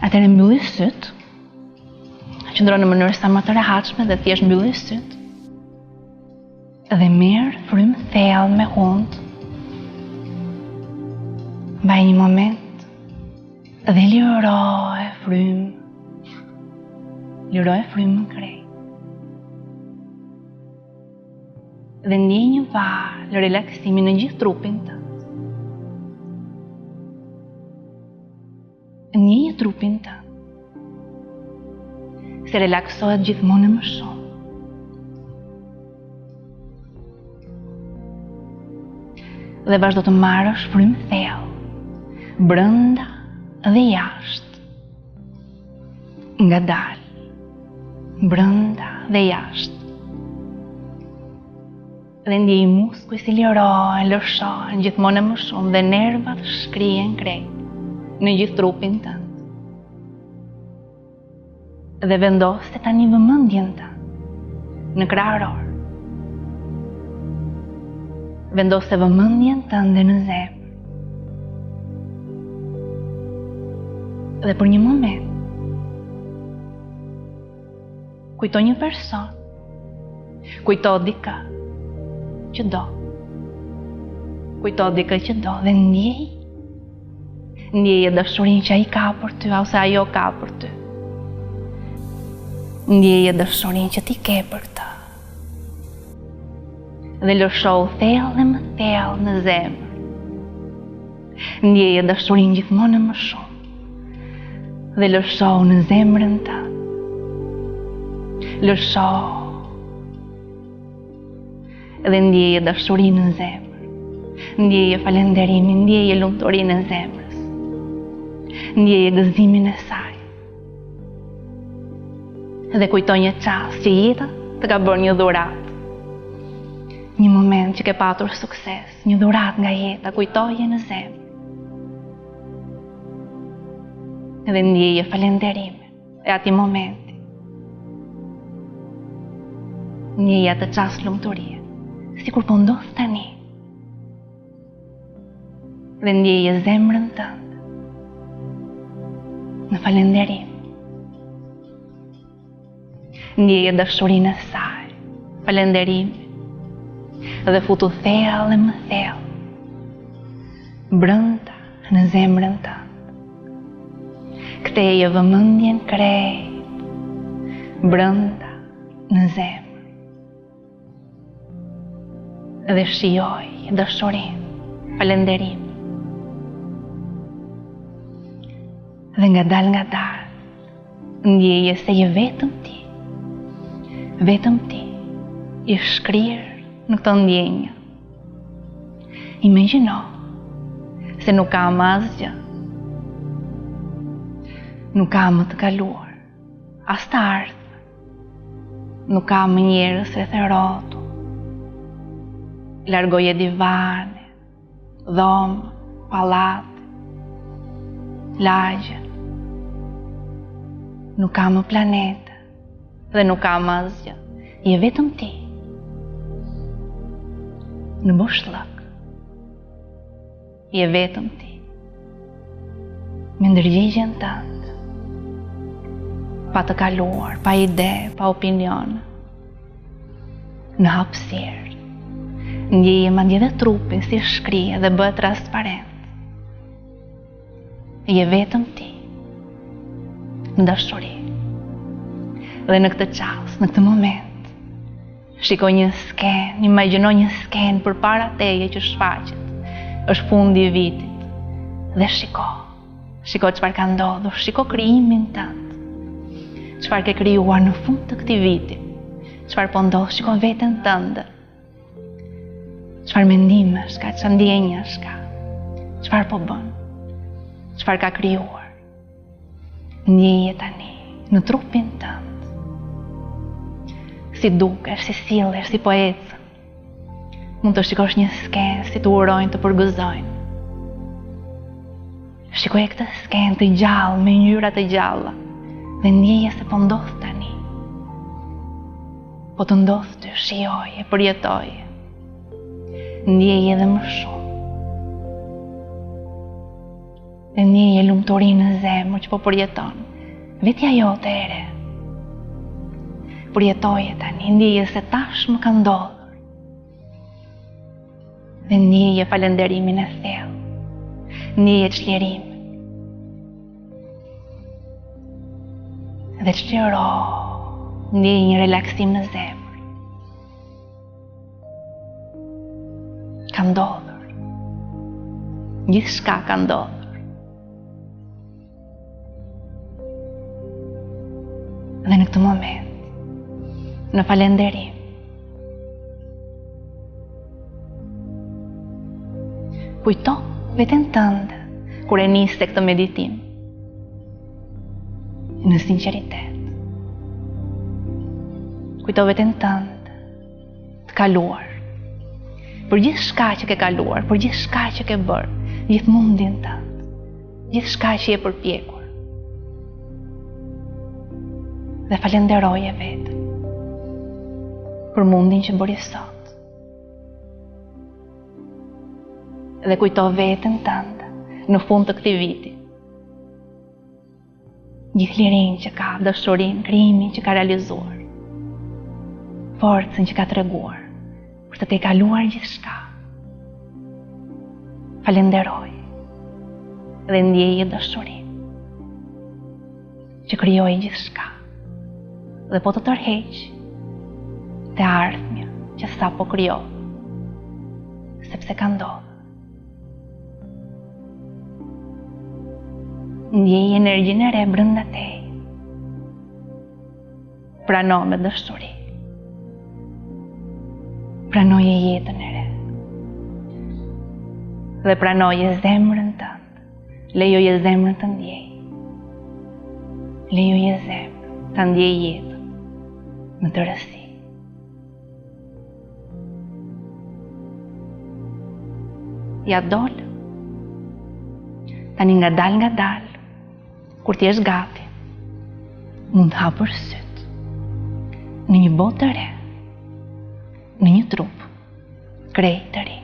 Atëherë mbylli syt, qëndron në mënyrë sa më të rehatshme dhe thjesht mbylli syt. Dhe merr frymë thellë me hund. Mbaj një moment dhe liroje frymë. Liroje frymën krejt. Dhe ndjej një valë relaksimi në gjithë trupin tënd. Ndjej trupin tënd. Se relaksohet gjithmonë më shumë. Dhe vazhdo të marrësh frymë thellë, brenda dhe jashtë. Ngadalë, brenda dhe jashtë. Dhe ndjej muskuj si lirohen, lërshohen gjithmonë më shumë dhe nervat shkrihen krejt në gjithë trupin tënd. Dhe vendose tani vëmendjen tënd në krahëror. Vendose vëmendjen tënde në zemër. Dhe për një moment kujto një person, kujto dikë që do. Kujto dikë që do dhe ndjeje dashurinë që ai ka për ty ose ajo ka për ty. Ndjeje dashurinë që ti ke për ta. Dhe lëshohu thellë dhe më thellë në zemër. Ndjeje dashurinë gjithmonë më shumë. Dhe lëshohu në zemrën tënde. Lëshohu. Dhe ndjeje dashurinë në zemër. Ndjeje falenderimin, ndjeje lumturinë në zemrës. Ndjeje gëzimin e saj. Dhe kujto një çast që jeta të ka bërë një dhuratë. Një moment që ke patur sukses, një dhuratë nga jeta, kujtoje në zemër. Dhe ndjeje falenderimin e atij momenti. Ndjeje atë çast lumturie, sikur po ndodh tani. Dhe ndjeje zemrën tënde në falenderim. Ndjeje dashurinë e saj, falenderimin, dhe futu thellë dhe më thellë brenda në zemrën tënde. Ktheje vëmendjen krejt brenda në zemër. Dhe shijoj dashurinë, falenderimin. Dhe nga dal, ndjeje se je vetëm ti. Vetëm ti je shkrirë në këtë ndjenjë. Imagjino se nuk ka më asgjë. Nuk ka më të kaluar, as të ardhmë. Nuk ka më njerëz rreth e rrotull. Largoje divane, dhomë, pallate, lagje. Nuk ka më planete dhe nuk ka më asgjë. Je vetëm ti. Në boshllëk. Je vetëm ti. Me ndërgjegjen tënde. Pa të kaluar, pa ide, pa opinion. Në hapësirë. Ndjeje madje dhe trupin si shkrihet dhe bëhet transparent. Je vetëm ti. Në dashuri. Dhe në këtë çast, në këtë moment, shiko një skenë, imagjino një skenë përpara teje që shfaqet. Është fundi i vitit. Dhe shiko çfarë ka ndodhur, shiko krijimin tënd. Çfarë ke krijuar në fund të këtij viti? Çfarë po ndodh, shiko veten tënde. Çfarë mendimesh ka, çfarë ndjenjash ka? Çfarë po bën? Çfarë ka krijuar? Ndjeje tani në trupin tënd. Si dukesh, si sillesh, si po ecën. Mund të shikosh një skenë si të urojnë të përgëzojnë. Shikoje këtë skenë të gjallë me ngjyra të gjalla dhe ndjeje se po ndodh tani. Po të ndodh ty, shijoje, përjetoje. Ndjeje edhe më shumë. Dhe ndjeje lumturinë në zemër që po përjeton vetja jote e re. Përjetoje tani, ndjeje se tash më ka ndodhur. Dhe ndjeje falenderimin e thellë. Ndjeje çlirim. Dhe çliro, ndjeje një relaksim në zemër. Ka ndodhur. Gjithçka ka ndodhur. Dhe në këtë moment, në falenderim, kujto veten tënde kur e niste këtë meditim, në sinqeritet. Kujto veten tënde të kaluar, për gjithë shka që ke kaluar, për gjithë shka që ke bërë, gjithë mundin tënd, gjithë shka që je përpjekur. Dhe falenderoje vetën për mundin që bëri sot. Dhe kujto veten tënde në fund të këtij viti. Gjithë lirinë që ka, dashurinë, krijimin që ka realizuar. Forcën që ka treguar për të kaluar gjithçka. Falenderoj dhe ndjeje dashurinë që krijoi gjithçka. Dhe po të tërheq të ardhmja që sa po kryo, sepse ka ndodhur. Ndjej energjinë e re brenda teje. Prano me dashuri. Pranoje jetën e re. Dhe pranoje zemrën tënde. Lejoje zemrën të ndjej. Lejoje zemrën të ndjej jetën në të rësi. Ja dolë. Tani nga dal, kur ti jesh gati, mund të hapër syt në një botë të re, në një trup krejt të ri.